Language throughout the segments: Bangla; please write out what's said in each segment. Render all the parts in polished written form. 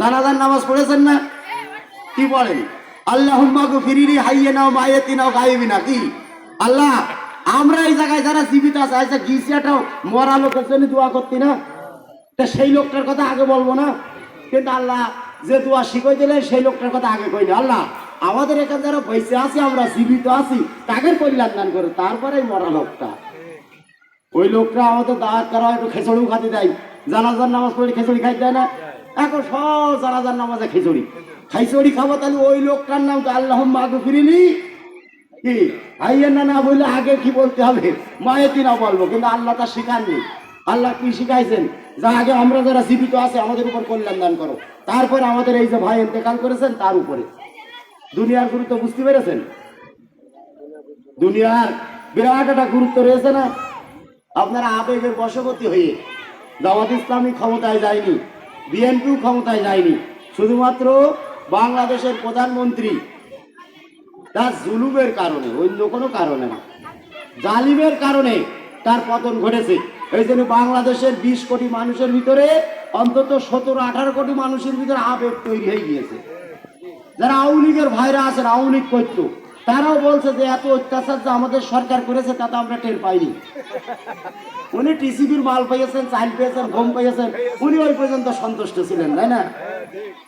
জানাজার নামাজ পড়েছেন না? কি বলেন? আল্লাহুম্মা গফিরিলি হাইয়িনা ওয়া মাইয়িতিনা ওয়া গায়িবিনা। কি আল্লাহ, আমরা এই জায়গায় যারা জীবিত আছে, আচ্ছা গিয়েছিটাও মরা লোকের জন্য দোয়া করতি না? তা সেই লোকটার কথা আগে বলবো না? কিন্তু আল্লাহ যে দোয়া শিখাই দিলেন সেই লোকটার কথা আগে কইনি। আল্লাহ, আমাদের এখানে যারা বেঁচে আছি, আমরা জীবিত আছি, তাকে কল্যাণ দান করে, তারপরে মরা লোকটা। ওই লোকটা আমাদের দাওয়াত করা একটু খিচুড়িও খাতে দেয়, জানাজার নামাজ পড়লে খিচুড়ি খাইতে দেয় না? এখন সব জানাজার নামাজে খিচুড়ি খাবো, তাহলে ওই লোকটার নাম তো আল্লাহুম্মা গফিরিলি কি হাইয়িনা না বললে আগে কি বলতে হবে? মাইয়িতিনা বলবো। কিন্তু আল্লাহ তা শিখাননি। আল্লাহ কি শিখাইছেন? যা আগে আমরা যারা জীবিত আছে আমাদের উপর কল্যাণ দান করো, তারপরে আমাদের এই যে ভাই ইন্তেকাল করেছেন তার উপরে। দুনিয়ার গুরুত্ব বুঝতে পেরেছেন? দুনিয়ার বিরাট একটা গুরুত্ব রয়েছে না? আপনারা আবেগের বশবর্তী হয়ে জামাত ইসলামী ক্ষমতায় যায়নি, বিএনপিও ক্ষমতায় যায়নি, শুধুমাত্র বাংলাদেশের প্রধানমন্ত্রী তার জুলুমের কারণে, অন্য কোনো কারণে না, জালিমের কারণে তার পতন ঘটেছে। এই জন্য বাংলাদেশের 20 কোটি মানুষের ভিতরে অন্তত 17-18 কোটি মানুষের ভিতরে আবেগ তৈরি হয়ে গিয়েছে। যারা আওয়ামী লীগের ভাইরা আছেন, আওয়ামী লীগ করতো, তারাও বলছে যে এত অত্যাচার যে আমাদের সরকার করেছে তাতে আমরা টের পাইনি। উনি টিসিবির মাল পেয়েছেন, চাল পেয়েছেন, গম পেয়েছেন, উনি ওই পর্যন্ত সন্তুষ্ট ছিলেন, তাই না?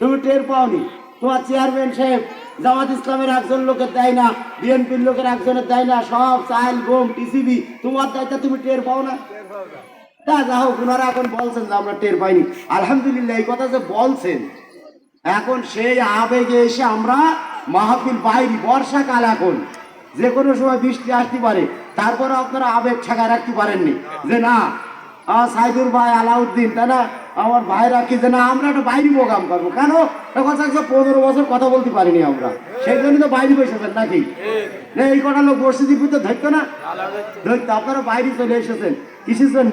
তুমি টের পাওনি? তোমার চেয়ারম্যান সাহেব জামাত ইসলামের একজন লোকের দেয় না, বিএনপির লোকের একজনের দেয় না, সব চাল গম টিসিবি, তোমার দায়িত্ব, তুমি টের পাও না? তা যা হোক, ওনারা এখন বলছেন যে আমরা টের পাইনি। আলহামদুলিল্লাহ, এই কথা যে বলছেন, এখন সেই আবেগে এসে আমরা মাহফিল বাইরি, বর্ষাকাল, এখন যে কোনো সময় বৃষ্টি আসতে পারে, তারপরে আপনারা আবেগ ঠেকায় রাখতে পারেননি যে না সাইদুর ভাই, আলাউদ্দিন, তাই না, আমার ভাইরা কি যে না আমরা একটা বাইরে প্রোগ্রাম করবো। কেন? তখন 15 বছর কথা বলতে পারিনি আমরা, সেই জন্য তো বাইরে বসেছেন নাকি? এই কটা লোক মসজিদের ভিতরে ধরতো না? ধরতো। আপনারা বাইরে চলে এসেছেন কিসের জন্য?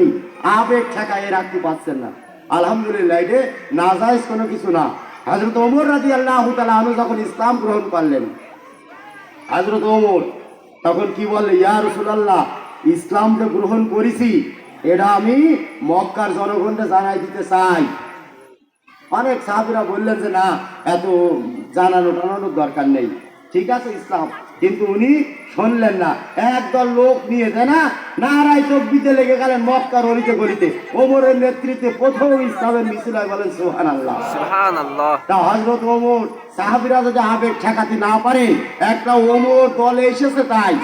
আবেগ ঠেকায় রাখতে পারছেন না। আলহামদুলিল্লাহ, এটা নাজায়েজ কোনো কিছু না। হযরত ওমর রাদিয়াল্লাহু তাআলা আনহু যখন ইসলাম গ্রহণ করলেন, হযরত ওমর তখন কি বললেন? ইয়া রাসূলুল্লাহ, ইসলাম তো গ্রহণ করেছি, এটা আমি মক্কার জনগণকে জানাই দিতে চাই। অনেক সাহাবীরা বললেন যে না, এত জানানোর দরকার নেই, ঠিক আছে ইসলাম। কিন্তু উনি শুনলেন না, একদল লোক নিয়ে, তাই না, নারায় তাকবীরে লেগে গেলেন মক্কার অলিতে গলিতে। ওমরের নেতৃত্বে প্রথম ইসলামের মিছিল হয়, বলেন সুবহানাল্লাহ, সুবহানাল্লাহ। তা হযরত ওমর, সাহাবীরা যদি আবেগ ঠেকাতে না পারে, একটা ওমর দলে এসেছে, তাই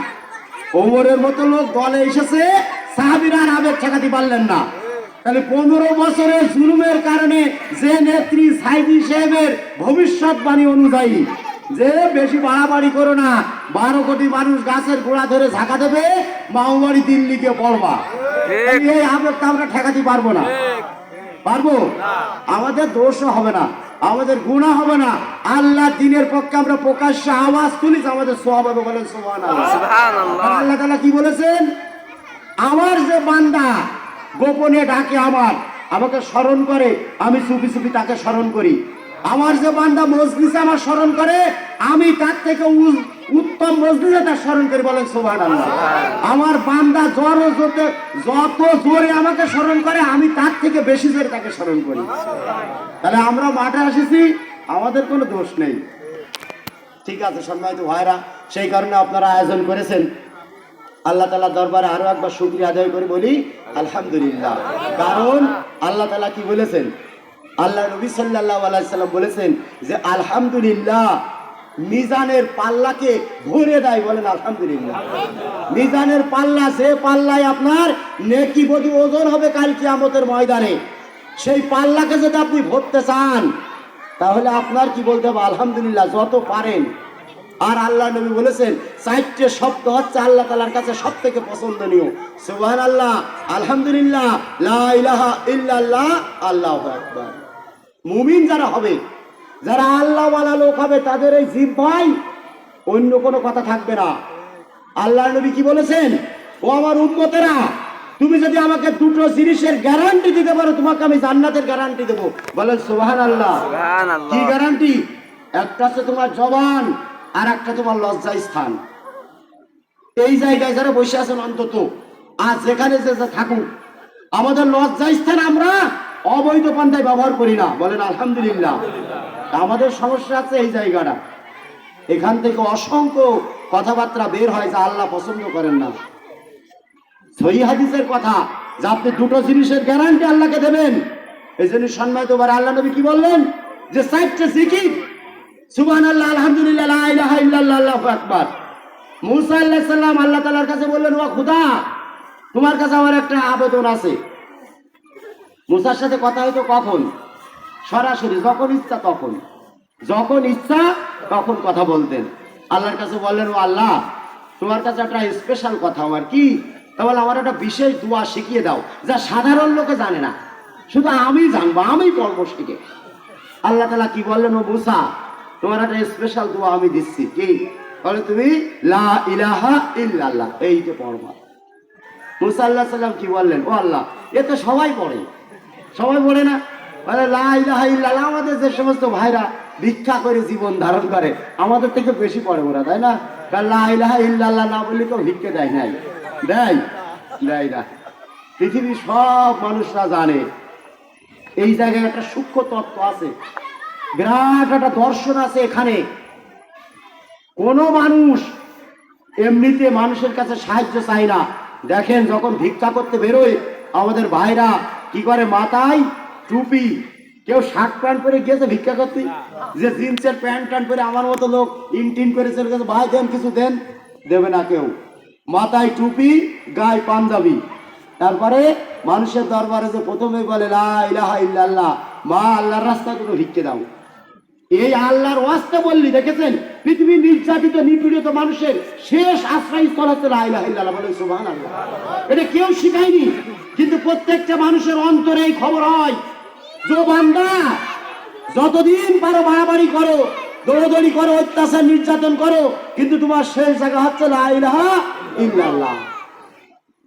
ওমরের মতো লোক দলে এসেছে, সাহাবীরা আবেগ ঠেকাতে পারলেন না। তাহলে 15 বছরের জুলুমের কারণে যে নেত্রী সাইদি সাহেবের ভবিষ্যৎবাণী অনুযায়ী যে বেশি বাড়াবাড়ি করো না, 12 কোটি মানুষ গাছের গোড়া ধরে ঝাঁকা দেবে, মাওবাড়ি দিল্লিকে পড়বা, এই আবেগটা আমরা ঠেকাতে পারবো না। পারবো? আমাদের দোষও হবে না, আমাদের গুনাহ হবে না। আল্লাহ দিনের পক্ষে আমরা প্রকাশ্যে আওয়াজ তুলিস, আমাদের সওয়াব হবে, বলেন সুবহানাল্লাহ, সুবহানাল্লাহ। আল্লাহ তাআলা কি বলেছেন? আমার যে বান্দা গোপনে ডাকে, আমাকে স্মরণ করে, আমি চুপি চুপি তাকে স্মরণ করি। আমার যে বান্দা মজলিসে আমার স্মরণ করে, আমি তার থেকে উত্তম মজলিসে তার স্মরণ করি, বলেন সুবহানাল্লাহ। আমার বান্দা যত জোরে আমাকে স্মরণ করে, আমি তার থেকে বেশি জোরে তাকে স্মরণ করি। তাহলে আমরা মাঠে এসেছি, আমাদের কোনো দোষ নেই, ঠিক আছে সম্মানিত ভাইরা? সেই কারণে আপনারা আয়োজন করেছেন। আল্লাহ তাআলা দরবারে আরো একবার শুকরিয়া আদায় করে বলি আলহামদুলিল্লাহ। কারণ আল্লাহ তাআলা কি বলেছেন? আল্লাহ নবী সাল্লাল্লাহু আলাইহি সাল্লাম বলেছেন যে আলহামদুলিল্লাহ মিজানের পাল্লাকে ভরে দেয়, বলেন আলহামদুলিল্লাহ। মিজানের পাল্লা, যে পাল্লায় আপনার নেকি বদি ওজন হবে কাল কিয়ামতের ময়দানে, সেই পাল্লাকে যদি আপনি ভরতে চান, তাহলে আপনার কি বলতে হবে? আলহামদুলিল্লাহ, যত পারেন। আর আল্লাহ নবী বলেছেন 4টে শব্দ হচ্ছে আল্লাহ তাআলার কাছে সবথেকে পছন্দনীয়: সুবহানাল্লাহ, আলহামদুলিল্লাহ, লা ইলাহা ইল্লাল্লাহ, আল্লাহু আকবার। মুমিন যারা হবে, যারা আল্লাহওয়ালা লোক হবে, তাদের এই জিহ্বায় অন্য কোনো কথা থাকবে না। আল্লাহ নবী কি বলেছেন? ও আমার উম্মতেরা, তুমি যদি আমাকে দুটো জিনিসের গ্যারান্টি দিতে পারো, তোমাকে আমি জান্নাতের গ্যারান্টি দেবো, বলেন সুবহানাল্লাহ। কি গ্যারান্টি? একটা হচ্ছে তোমার জবান, আর একটা তোমার লজ্জা স্থান। এই জায়গায় যারা বসে আছেন, অন্তত আজ যেখানে যে থাকুক, আমাদের লজ্জা স্থান আমরা অবৈধ পন্থায় ব্যবহার করি না, বলেন আলহামদুলিল্লাহ। আমাদের সমস্যা আছে এই জায়গাটা, এখান থেকে অসংখ্য কথাবার্তা বের হয় যা আল্লাহ পছন্দ করেন না। সহিহ হাদিসের কথা যে আপনি দুটো জিনিসের গ্যারান্টি আল্লাহকে দেবেন। এই জন্য সম্মানিত ভাই, আল্লাহ নবী কি বললেন যে 4টা জিকির, সুবহানাল্লাহ, আলহামদুলিল্লাহ, লা ইলাহা ইল্লাল্লাহ, আল্লাহু আকবার। মুসা আলাইহিস সালাম আল্লাহ তাআলার কাছে বললেন, ও খোদা, তোমার কাছে আমার একটা আবেদন আছে। মুসার সাথে কথা হয়তো কখন? সরাসরি, যখন ইচ্ছা তখন, যখন ইচ্ছা তখন কথা বলতেন। আল্লাহর কাছে বললেন, ও আল্লাহ, তোমার কাছে একটা স্পেশাল কথা আমার। কি? তাহলে আমার একটা বিশেষ দোয়া শিখিয়ে দাও যা সাধারণ লোকে জানে না, শুধু আমি জানবো, আমি পড়বো শিখে। আল্লাহ তাআলা কি বললেন, ও মুসা, তোমার একটা স্পেশাল দোয়া আমি দিচ্ছি। কি? বলে তুমি লা ইলাহা ইল্লাল্লাহ এইটা পড়বা। মুসা আলাইহিস সালাম কি বললেন, ও আল্লাহ, এ তো সবাই পড়ে, সবাই বলে না? বলে লা ইলাহা ইল্লাল্লাহ। আমাদের যে সমস্ত ভাইরা ভিক্ষা করে জীবন ধারণ করে, আমাদের থেকে বেশি পড়ে ওরা, তাই না? লা ইলাহা ইল্লাল্লাহ না বললে তো ভিক্ষে দেয় নাই, দেয় দেয় না। পৃথিবীর সব মানুষরা জানে এই জায়গায় একটা সূক্ষ্ম তত্ত্ব আছে, বিরাট একটা দর্শন আছে এখানে। কোন মানুষ এমনিতে মানুষের কাছে সাহায্য চায় না। দেখেন, যখন ভিক্ষা করতে বেরোয় আমাদের ভাইরা কি করে? মাথায় টুপি, কেউ শার্ট প্যান্ট পরে গিয়েছে ভিক্ষা করতে, যে জিন্সের প্যান্ট ট্যান্ট পরে আমার মতো লোক ইনটিন করে চলে গেছে, ভাই দেন কিছু দেন, দেবে না কেউ। মাথায় টুপি, গায়ে পাঞ্জাবি, তারপরে মানুষের দরবারে যে প্রথমে বলে লা ইলাহা ইল্লাল্লাহ, মা আল্লাহর রাস্তায় তুমি ভিক্ষে দাও। এই আল্লাহর ওয়াস্তে বললি, দেখেছেন পৃথিবীর নির্যাতিত নিপীড়িত মানুষের শেষ আশ্রয়স্থল হচ্ছে লা ইলাহা ইল্লাল্লাহ, বলেন সুবহানাল্লাহ। এটা কেউ শিখায়নি, কিন্তু প্রত্যেকটা মানুষের অন্তরে এই খবর হয় যে বান্দা, যতদিন পারো বাড়াবাড়ি করো, দৌড়দৌড়ি করো, অত্যাচার নির্যাতন করো, কিন্তু তোমার শেষ জায়গা হচ্ছে লা ইলাহা ইল্লাল্লাহ।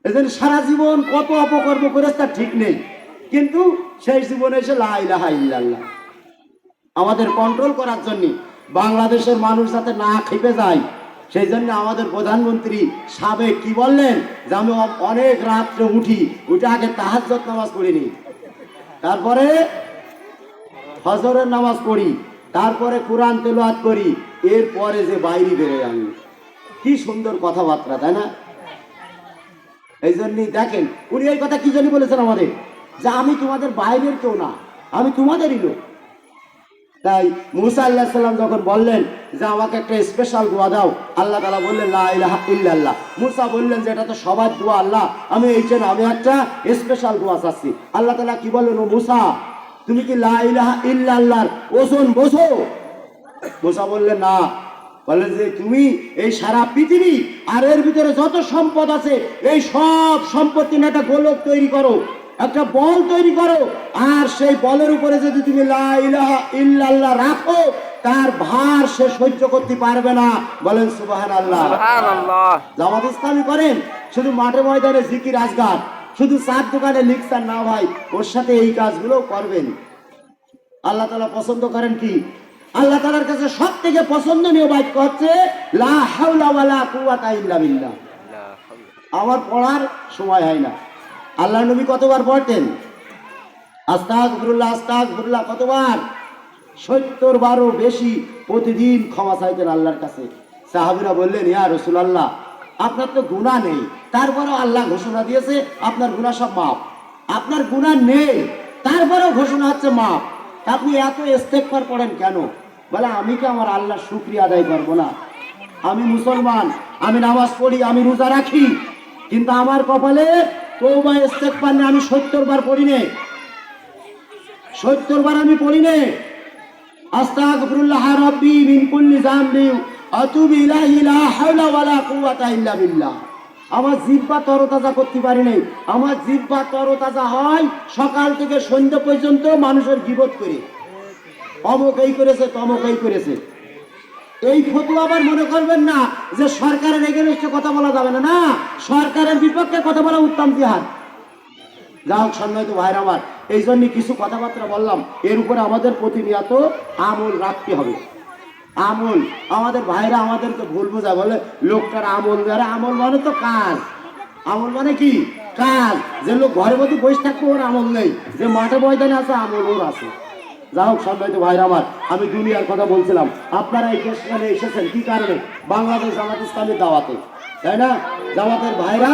এজন্য সারা জীবন কত অপকর্ম করেছে তার ঠিক নেই, কিন্তু শেষ জীবনে এসে লা ইলাহা ইল্লাল্লাহ। আমাদের কন্ট্রোল করার জন্য, বাংলাদেশের মানুষ যাতে না খেপে যায়, সেই জন্য আমাদের প্রধানমন্ত্রী সাবেক কি বললেন যে আমি অনেক রাত্রে উঠে আগে তাহাজ্জুদ নামাজ পড়িনি, তারপরে ফজরের নামাজ পড়ি, তারপরে কোরআন তেলাওয়াত করি, এরপরে যে বাইরে বেরোয় আমি। কি সুন্দর কথাবার্তা, তাই না? এই জন্যই দেখেন উনি এই কথা কি জন্য বলেছেন আমাদের, যে আমি তোমাদের বাইরের কেউ না, আমি তোমাদেরই লোক। তাই মুসা আলাইহিস সালাম যখন বললেন যে আমাকে একটা স্পেশাল দোয়া দাও, আল্লাহ তাআলা বললেন লা ইলাহা ইল্লাল্লাহ। মুসা বললেন যে এটা তো সবার দোয়া, আল্লাহ আমি এই জন্য আমি একটা স্পেশাল দোয়া চাচ্ছি। আল্লাহ তাআলা কি বললেন, ও মুসা, তুমি কি লা ইলাহা ইল্লাল্লাহর ওজন বোঝো? মুসা বললেন না। বললেন যে তুমি এই সারা পৃথিবী আর এর ভিতরে যত সম্পদ আছে, এই সব সম্পত্তি নিয়ে একটা গোলক তৈরি করো, একটা বল তৈরি করো, আর সেই বলের উপরে যদি তুমি লা ইলাহা ইল্লাল্লাহ রাখো, তার ভার সে সহ্য করতে পারবে না, বলেন সুবহানাল্লাহ। সুবহানাল্লাহ। জামাত ইসলামী করেন শুধু মাঠে ময়দানে জিকির আজগার, শুধু চার দোকানে লিখছেন না ভাই, ওর সাথে এই কাজগুলো করবেন। আল্লাহ তাআলা পছন্দ করেন কি? আল্লাহ তাআলার কাছে সব থেকে পছন্দনীয় বাক্য হচ্ছে লা হাওলা ওয়ালা কুওয়াতা ইল্লা বিল্লাহ। আমার পড়ার সময় হয় না। আল্লাহ নবী কতবার পড়তেন? আস্তাগফিরুল্লাহ আস্তাগফিরুল্লাহ কতবার? 70 বারও বেশি প্রতিদিন ক্ষমা চাইতেন আল্লাহর কাছে। সাহাবীরা বললেন, ইয়া রাসূলুল্লাহ, আপনার তো গুনাহ নেই, তারপরেও আল্লাহ ঘোষণা দিয়েছে আপনার গুনাহ সব মাফ। আপনার গুনাহ নেই, তারপরেও ঘোষণা হচ্ছে মাফ, আপনি এত ইস্তেগফার পড়েন কেন? বলে আমি কি আমার আল্লাহর শুকরিয়া আদায় করব না? আমি মুসলমান, আমি নামাজ পড়ি, আমি রোজা রাখি, কিন্তু আমার কপালে তওবা ইস্তেগফার নেই। আমি 70 বার পড়ি নে, 70 বার আমি পড়ি নে। আস্তাগফিরুল্লাহ রাব্বি মিন কুল্লি যামবি আতুবু ইলাইহি লা হাওলা ওয়ালা কুওয়াতা ইল্লা বিল্লাহ। আমার জিহ্বা তরতাজা করতে পারি নাই। আমার জিহ্বা তরতাজা হয় সকাল থেকে সন্ধ্যা পর্যন্ত মানুষের গীবত করে, অমুক এই করেছে তমুক এই করেছে। এই ফতোয়া আবার মনে করবেন না যে সরকারের এগেইনস্টে কথা বলা যাবে না, না, সরকারের বিপক্ষে কথা বলা উত্তম জিহাদ। যা হোক সম্মানিত ভাইরা আমার, এই জন্য কিছু কথাবার্তা বললাম, এর উপরে আমাদের প্রতিনিয়ত আমল রাখতে হবে। আমল, আমাদের ভাইরা আমাদেরকে ভুল বোঝায়, বলে লোকটার আমল, যারা আমল মানে তো কাজ, আমল মানে কি? কাজ। যে লোক ঘরের মধ্যে বসে থাকবে ওর আমল নেই, যে মাঠে ময়দানে আছে আমল ওর আছে। যা হোক সম্মানিত ভাইরা আমার, আমি দুনিয়ার কথা বলছিলাম। আপনারা এই দেশখানে এসেছেন কি কারণে? বাংলাদেশ জামাত ইসলামের দাওয়াতে, তাই না? জামাতের ভাইরা